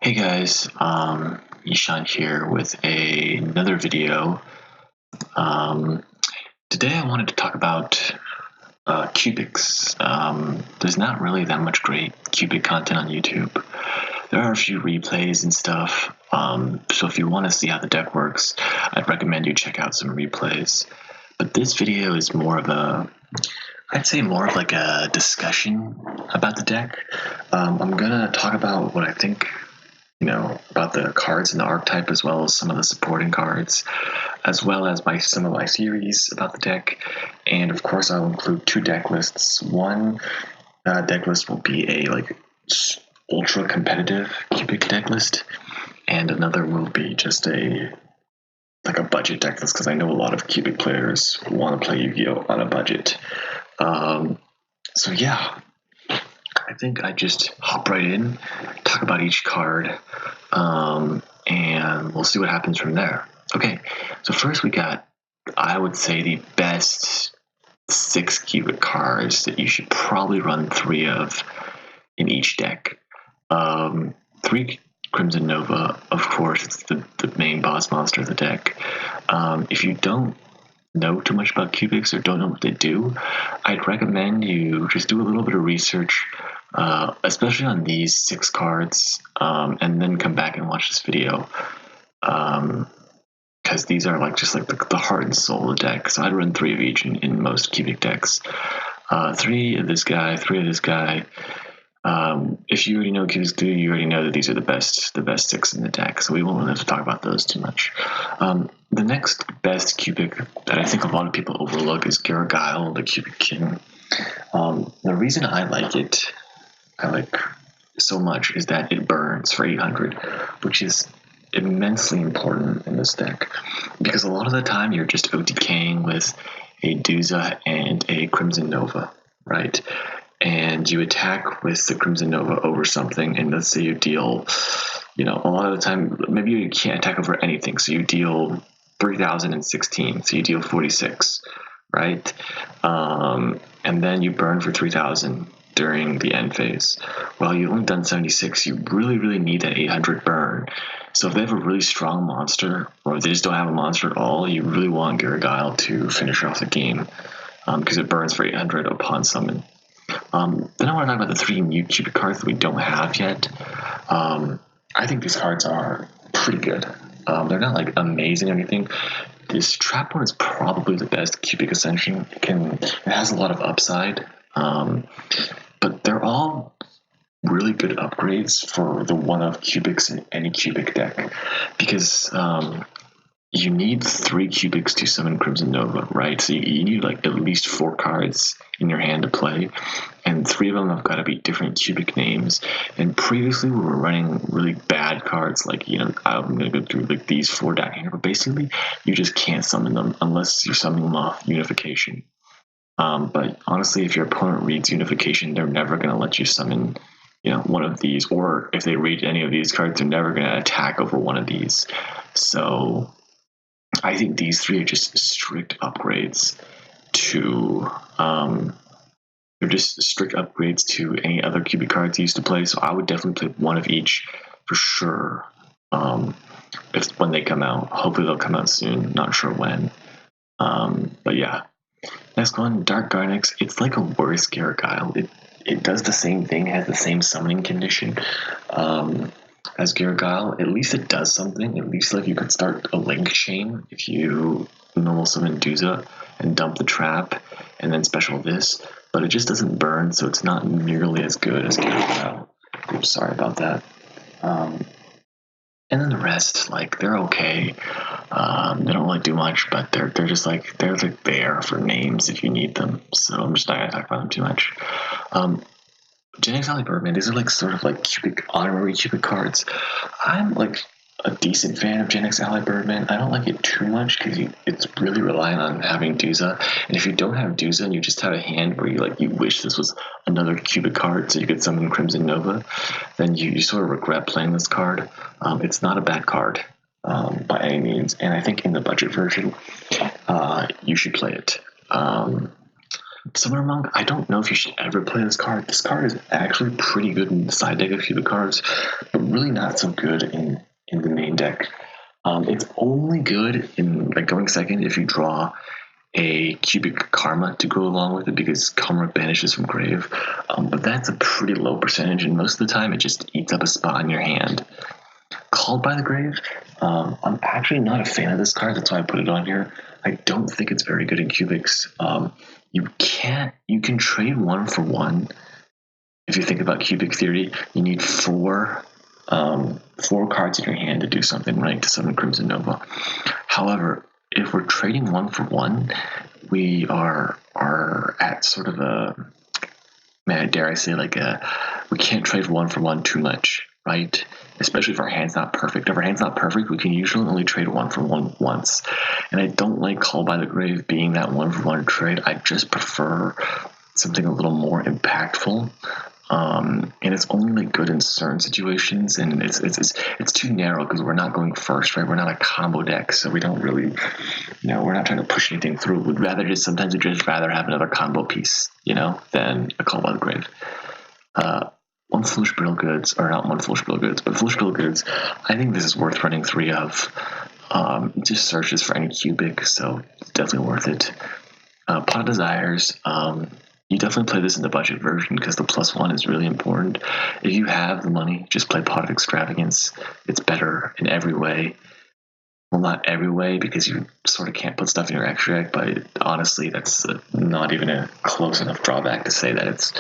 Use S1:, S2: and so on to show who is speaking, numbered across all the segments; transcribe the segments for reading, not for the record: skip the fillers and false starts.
S1: Hey guys, Ishan here with another video. Um, Today I wanted to talk about cubics. There's not really that much great cubic content on YouTube. There are a few replays and stuff, so if you want to see how the deck works, I'd recommend you check out some replays. But this video is I'd say more of like a discussion about the deck. I'm gonna talk about what I think about the cards and the archetype, as well as some of the supporting cards, as well as some of my theories about the deck. And of course, I'll include two deck lists. One deck list will be a ultra competitive cubic deck list, and another will be just a budget deck list, because I know a lot of cubic players want to play Yu-Gi-Oh on a budget. So yeah, I think I just hop right in, talk about each card, and we'll see what happens from there. Okay, so first we got, I would say, the best 6 cubic cards that you should probably run 3 of in each deck. 3 Crimson Nova, of course, it's the main boss monster of the deck. If you don't know too much about cubics or don't know what they do, I'd recommend you just do a little bit of research, especially on these 6 cards, and then come back and watch this video, because these are just the heart and soul of the deck. So I'd run 3 of each in most cubic decks. 3 of this guy, 3 of this guy. If you already know cubics do, you already know that these are the best 6 in the deck, so we won't really have to talk about those too much. The next best cubic that I think a lot of people overlook is Garagile, the Cubic King. The reason I like so much, is that it burns for 800, which is immensely important in this deck, because a lot of the time you're just OTKing with a Duza and a Crimson Nova, right? And you attack with the Crimson Nova over something, and let's say you deal, a lot of the time, maybe you can't attack over anything, so you deal 3,016, so you deal 46, right? And then you burn for 3,000 during the end phase. Well, you've only done 76, you really, really need that 800 burn. So if they have a really strong monster, or if they just don't have a monster at all, you really want Garagile to finish off the game, because it burns for 800 upon summon. Then I want to talk about the 3 new cubic cards that we don't have yet. I think these cards are pretty good. They're not amazing or anything. This Trap one is probably the best cubic ascension. It has a lot of upside, but they're all really good upgrades for the 1-of cubics in any cubic deck, because you need 3 cubics to summon Crimson Nova, right? So you need at least 4 cards in your hand to play, and 3 of them have got to be different cubic names. And previously we were running really bad cards, I'm going to go through these 4 down here, but basically you just can't summon them unless you're summoning them off Unification. But honestly, if your opponent reads Unification, they're never going to let you summon one of these, or if they read any of these cards, they're never going to attack over one of these. So I think these 3 are just strict upgrades to any other cubic cards you used to play. So I would definitely play 1 of each for sure. When they come out, hopefully they'll come out soon. Not sure when. But yeah. Next one, Dark Garnix. It's like a worse Garagile. It does the same thing, has the same summoning condition as Garagile. At least it does something. At least you could start a link chain if you normal summon Duza and dump the trap and then special this, but it just doesn't burn, so it's not nearly as good as Garagile. Oops, sorry about that. And then the rest, they're okay. They don't really do much, but they're just they're there for names if you need them. So I'm just not gonna talk about them too much. Gen X Ally Birdman, these are sort of cubic, honorary cubic cards. I'm a decent fan of Gen X Ally Birdman. I don't like it too much because it's really reliant on having Duza. And if you don't have Duza and you just have a hand where you wish this was another cubic card so you could summon Crimson Nova, then you sort of regret playing this card. It's not a bad card by any means. And I think in the budget version, you should play it. Summoner Monk, I don't know if you should ever play this card. This card is actually pretty good in the side deck of cubic cards, but really not so good in the main deck. It's only good in like going second if you draw a cubic karma to go along with it, because karma banishes from grave. But that's a pretty low percentage, and most of the time it just eats up a spot in your hand. Called by the Grave, I'm actually not a fan of this card. That's why I put it on here. I don't think it's very good in cubics. You can trade 1 for 1. If you think about cubic theory, you need four cards in your hand to do something, right? To summon Crimson Nova. However, if we're trading 1 for 1, we are at sort of dare I say, we can't trade 1 for 1 too much, right? Especially if our hand's not perfect. If our hand's not perfect, we can usually only trade 1 for 1 once. And I don't like Call by the Grave being that 1 for 1 trade. I just prefer something a little more impactful. And it's only good in certain situations, and it's too narrow because we're not going first, right? We're not a combo deck, so we don't really, we're not trying to push anything through. We'd rather sometimes rather have another combo piece, than a Call by the Grave. One Foolish Brittle Goods, or not one Foolish Brittle Goods, but Foolish Brittle Goods, I think this is worth running 3 of. It just searches for any cubic, so it's definitely worth it. Pot of Desires, you definitely play this in the budget version because the +1 is really important. If you have the money, just play Pot of Extravagance. It's better in every way. Well, not every way, because you sort of can't put stuff in your extra deck, but honestly, that's not even a close enough drawback to say that it's,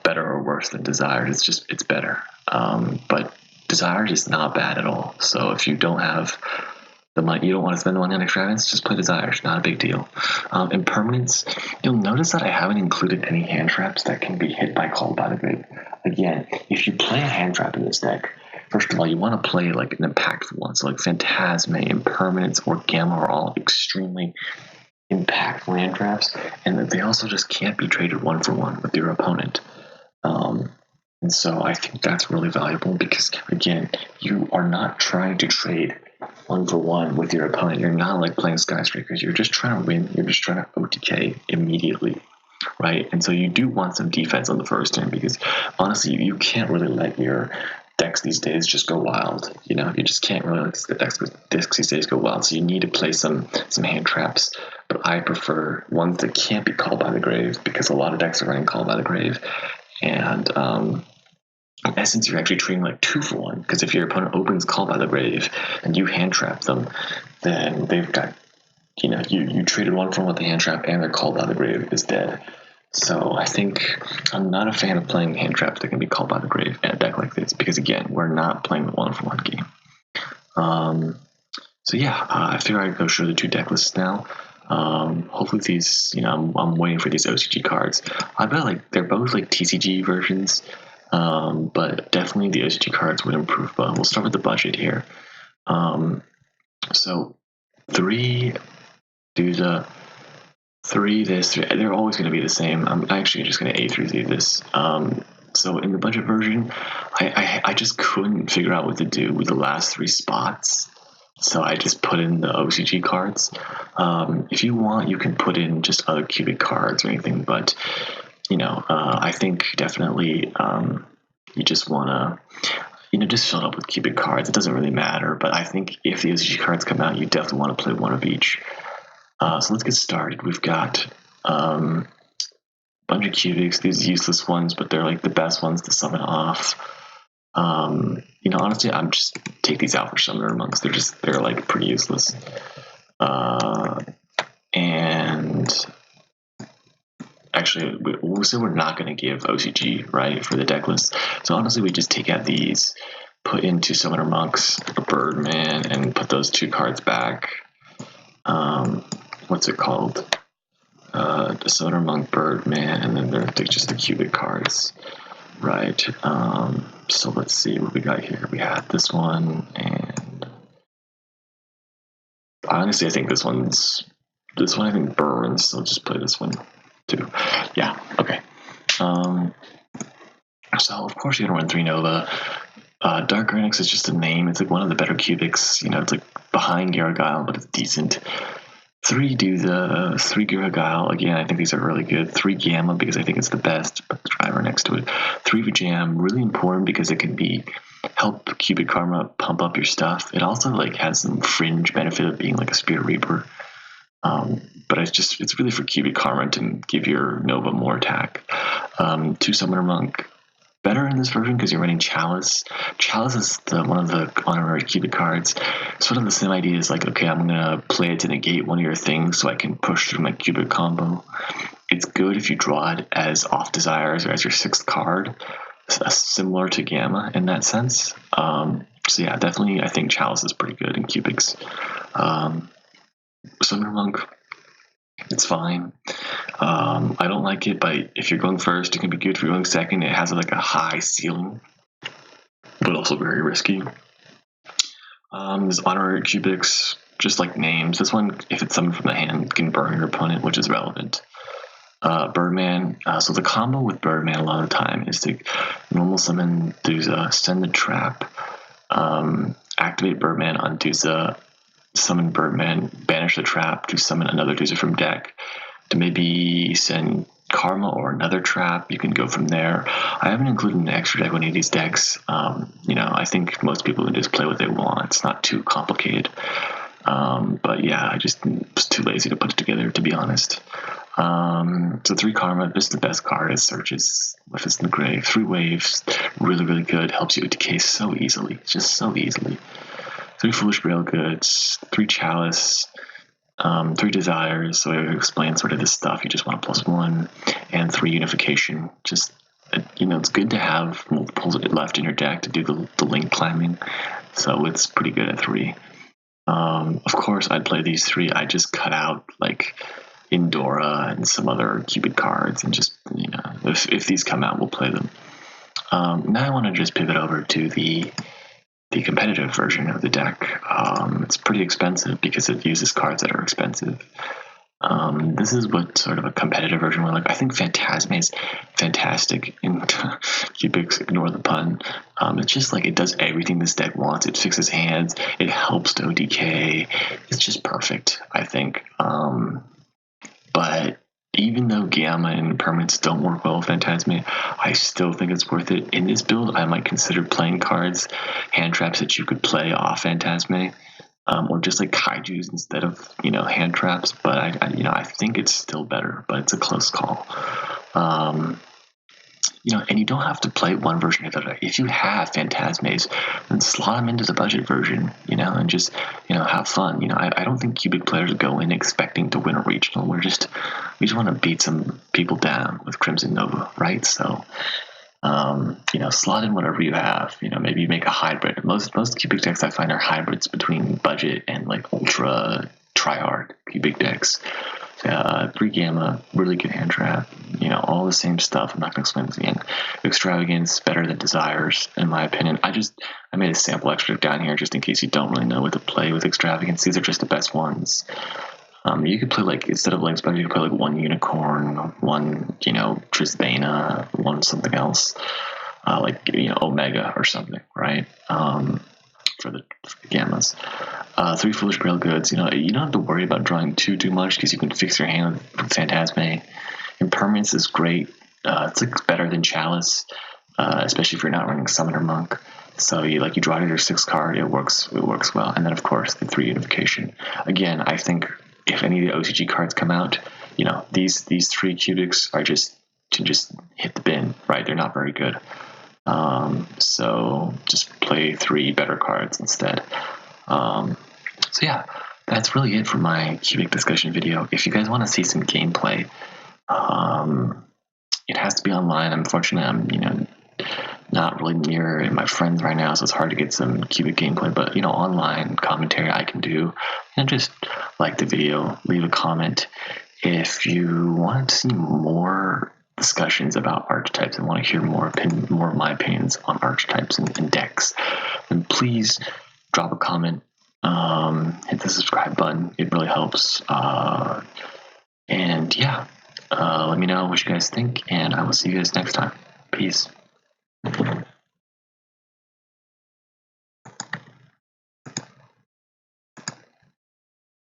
S1: better or worse than Desires. It's better. But Desires is not bad at all. So if you don't have the money, you don't want to spend the money on Extravagance, just play Desires. Not a big deal. Impermanence, you'll notice that I haven't included any hand traps that can be hit by Call by the Grave. Again, if you play a hand trap in this deck, first of all, you want to play like an impactful one. So like Phantasme, Impermanence, or Gamma are all extremely impactful hand traps, and that they also just can't be traded 1 for 1 with your opponent. And so I think that's really valuable because, again, you are not trying to trade 1 for 1 with your opponent. You're not like playing Skyscrapers. You're just trying to win. You're just trying to OTK immediately, right? And so you do want some defense on the first turn because, honestly, you can't really let your decks these days just go wild. You just can't really let the decks these days go wild. So you need to play some hand traps. But I prefer ones that can't be Called by the Grave because a lot of decks are running Called by the Grave. And in essence, you're actually trading like 2 for 1, because if your opponent opens Call by the Grave and you hand trap them, then they've got, you traded 1 for 1 with the hand trap and their Call by the Grave is dead. So I think I'm not a fan of playing hand traps that can be Called by the Grave in a deck like this, because again, we're not playing the 1 for 1 game. I figure I'd go show the 2 deck lists now. Hopefully these, I'm waiting for these OCG cards. I bet they're both TCG versions. But definitely the OCG cards would improve. But we'll start with the budget here. So 3 do the 3 this 3. They're always going to be the same. I'm actually just going to A through Z this. So in the budget version, I just couldn't figure out what to do with the last 3 spots. So I just put in the OCG cards. If you want, you can put in just other cubic cards or anything, but I think definitely you just want to, just fill it up with cubic cards. It doesn't really matter, but I think if the OCG cards come out, you definitely want to play 1 of each. So let's get started. We've got a bunch of cubics, these useless ones, but they're the best ones to summon off. Honestly, I'm just take these out for Summoner Monks. They're pretty useless. And actually, we'll say we're not going to give OCG, right, for the deck list. So honestly, we just take out these, put into Summoner Monks, a Birdman, and put those 2 cards back. What's it called? The Summoner Monk, Birdman, and then they're just the cubic cards, right? So let's see what we got here. We had this one, and honestly, I think this one I think burns, so I'll just play this one too. Yeah, okay. So of course you're gonna run 3 Nova. Dark Granix is just a name. It's one of the better cubics. It's behind Garagile, but it's decent. 3 do the 3 Garagile. Again, I think these are really good. 3 Gamma because I think it's the best. Put the driver next to it. 3 Vijam, really important because it can be help Cubic Karma pump up your stuff. It also like has some fringe benefit of being like a Spirit Reaper. But it's really for Cubic Karma to give your Nova more attack. 2 Summoner Monk, better in this version because you're running Chalice. Chalice is one of the honorary Cubic cards. Sort of the same idea as like, okay, I'm gonna play it to negate one of your things so I can push through my Cubic combo. It's good if you draw it as off Desires or as your 6th card, similar to Gamma in that sense. So yeah, definitely I think Chalice is pretty good in Cubics. Summoner Monk, it's fine. I don't like it, but if you're going first, it can be good. If you're going second, it has like a high ceiling, but also very risky. There's honorary Cubics, just like names. This one, if it's summoned from the hand, can burn your opponent, which is relevant. Birdman. So the combo with Birdman a lot of the time is to normal summon Duza, send the trap, activate Birdman on Duza, summon Birdman, banish the trap to summon another Duza from deck, to maybe send Karma or another trap. You can go from there. I haven't included an extra deck on any of these decks. I think most people can just play what they want. It's not too complicated. But yeah, I just was too lazy to put it together, to be honest. So 3 Karma, this is the best card. It searches if it's in the grave. 3 Waves, really, really good. Helps you decay so easily, just so easily. 3 Foolish Railgoods, 3 Chalice, 3 Desires, so it explains sort of this stuff. You just want a +1, and 3 Unification. Just, it's good to have multiples left in your deck to do the link climbing, so it's pretty good at 3. Of course, I'd play these 3. I just cut out like Indora and some other Cubic cards, and just if these come out, we'll play them. Now I want to just pivot over to the competitive version of the deck. It's pretty expensive because it uses cards that are expensive. This is what sort of a competitive version would like. I think Phantasme is fantastic in Cubics, ignore the pun. It's just like it does everything this deck wants. It fixes hands, it helps to ODK. It's just perfect, I think. But even though Gamma and permanents don't work well with Phantasme, I still think it's worth it. In this build, I might consider playing cards, hand traps that you could play off Phantasme, or just like kaijus instead of hand traps. But I think it's still better, but it's a close call. And you don't have to play one version or the other. If you have Phantasmes, then slot them into the budget version, and just, have fun. I don't think Cubic players go in expecting to win a regional. We just want to beat some people down with Crimson Nova, right? So, slot in whatever you have. Maybe you make a hybrid. Most Cubic decks I find are hybrids between budget and like ultra tryhard Cubic decks. 3 Gamma, really good hand trap. All the same stuff. I'm not going to explain this again. Extravagance, better than Desires, in my opinion. I made a sample extra down here just in case you don't really know what to play with Extravagance. These are just the best ones. You could play instead of Link Spider, you could play 1 Unicorn, 1, Trisbana, 1 something else. Omega or something, right? For the Gammas. 3 Foolish Railgoods. You don't have to worry about drawing too much because you can fix your hand with Phantasme. Impermanence is great. It's better than Chalice, especially if you're not running Summoner Monk. So you draw your 6th card, it works well. And then of course the 3 Unification. Again, I think if any of the OCG cards come out, these 3 Cubics are just to hit the bin, right? They're not very good. So just play 3 better cards instead. So yeah, that's really it for my Cubic discussion video. If you guys want to see some gameplay, it has to be online. Unfortunately, I'm not really near my friends right now, so it's hard to get some Cubic gameplay. But online commentary I can do. Just like the video, leave a comment. If you want to see more discussions about archetypes and want to hear more of my opinions on archetypes and decks, then please drop a comment, hit the subscribe button. It really helps. And yeah, let me know what you guys think, and I will see you guys next time. Peace.